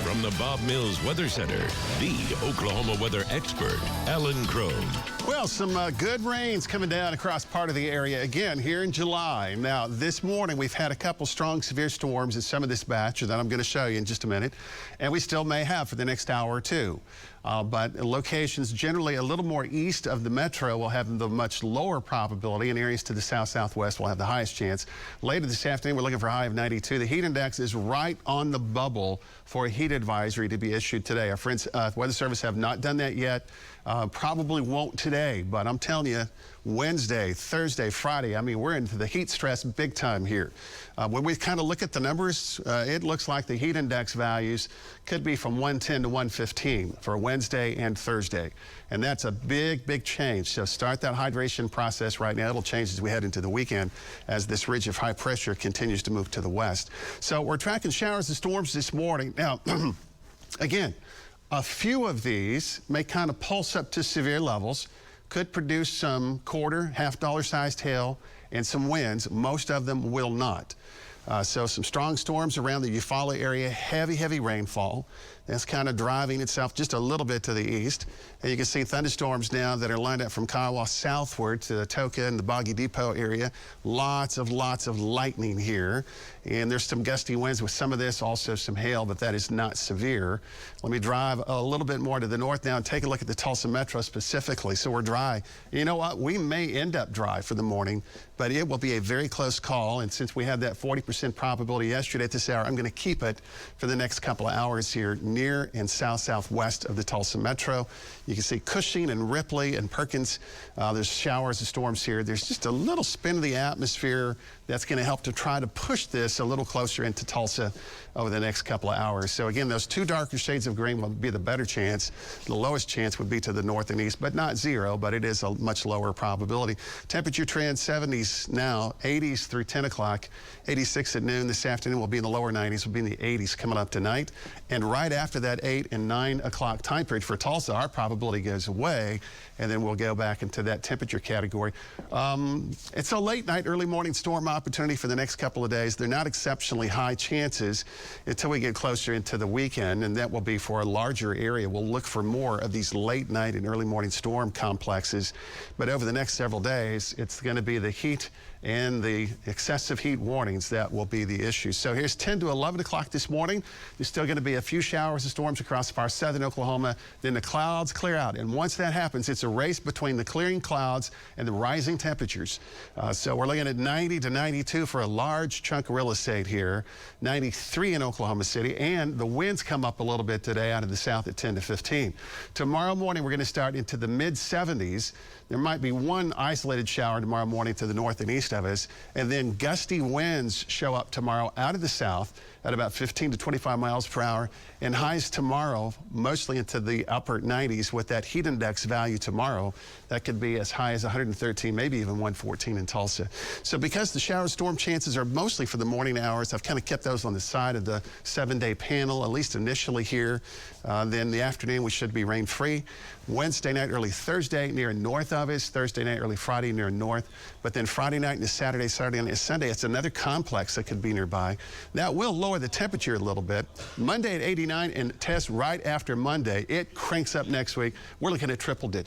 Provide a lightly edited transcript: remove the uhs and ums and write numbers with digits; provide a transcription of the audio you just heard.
From the Bob Mills Weather Center, the Oklahoma weather expert, Alan Crone. Well, some good rains coming down across part of the area again here in July. Now, this morning we've had a couple strong severe storms in some of this batch that I'm going to show you in just a minute, and we still may have for the next hour or two. But locations generally a little more east of the metro will have the much lower probability, and areas to the south-southwest will have the highest chance. Later this afternoon, we're looking for a high of 92. The heat index is right on the bubble for a heat advisory to be issued today. Our friends at Weather Service have not done that yet. Probably won't today, but I'm telling you, Wednesday, Thursday, Friday, I mean, we're into the heat stress big time here. When we kind of look at the numbers, it looks like the heat index values could be from 110 to 115 for Wednesday and Thursday. And that's a big, big change. So start that hydration process right now. It'll change as we head into the weekend as this ridge of high pressure continues to move to the west. So we're tracking showers and storms this morning. Now, again, a few of these may kind of pulse up to severe levels, could produce some quarter, $half sized hail and some winds. Most of them will not. So some strong storms around the Eufaula area, heavy rainfall. That's kind of driving itself just a little bit to the east. And you can see thunderstorms now that are lined up from Kiowa southward to the Toka and the Boggy Depot area. Lots of lightning here. And there's some gusty winds with some of this, also some hail, but that is not severe. Let me drive a little bit more to the north now and take a look at the Tulsa Metro specifically. So we're dry. You know what? We may end up dry for the morning, but it will be a very close call. And since we had that 40% probability yesterday at this hour, I'm going to keep it for the next couple of hours here near and southwest of the Tulsa Metro. You can see Cushing and Ripley and Perkins. There's showers and storms here. There's just a little spin of the atmosphere that's going to help to try to push this a little closer into Tulsa over the next couple of hours. So again, those two darker shades of green will be the better chance. The lowest chance would be to the north and east, but not zero, but it is a much lower probability. Temperature trend 70s now, 80s through 10 o'clock, 86 at noon. This afternoon will be in the lower 90s, will be in the 80s coming up tonight. And right after that 8 and 9 o'clock time period for Tulsa, our probability goes away, and then we'll go back into that temperature category. It's a late night, early morning storm opportunity for the next couple of days. They're not exceptionally high chances until we get closer into the weekend, and that will be for a larger area. We'll look for more of these late night and early morning storm complexes. But over the next several days, it's going to be the heat and the excessive heat warnings that will be the issue. So here's 10 to 11 o'clock this morning. There's still going to be a few showers and storms across far southern Oklahoma. Then the clouds clear out. And once that happens, it's a race between the clearing clouds and the rising temperatures. So we're looking at 90 to 92 for a large chunk of real estate here. 93 in Oklahoma City. And the winds come up a little bit today out of the south at 10 to 15. Tomorrow morning, we're going to start into the mid 70s. There might be one isolated shower tomorrow morning to the north and east of us, and then gusty winds show up tomorrow out of the south at about 15 to 25 miles per hour, and highs tomorrow mostly into the upper 90s with that heat index value tomorrow. That could be as high as 113, maybe even 114 in Tulsa. So because the shower storm chances are mostly for the morning hours, I've kind of kept those on the side of the 7-day panel, at least initially here. Then the afternoon, we should be rain-free. Wednesday night, early Thursday, near north of us. Thursday night, early Friday, near north. But then Friday night into Saturday, and Sunday, it's another complex that could be nearby. That will lower the temperature a little bit. Monday at 89 and test right after Monday. It cranks up next week. We're looking at triple digits.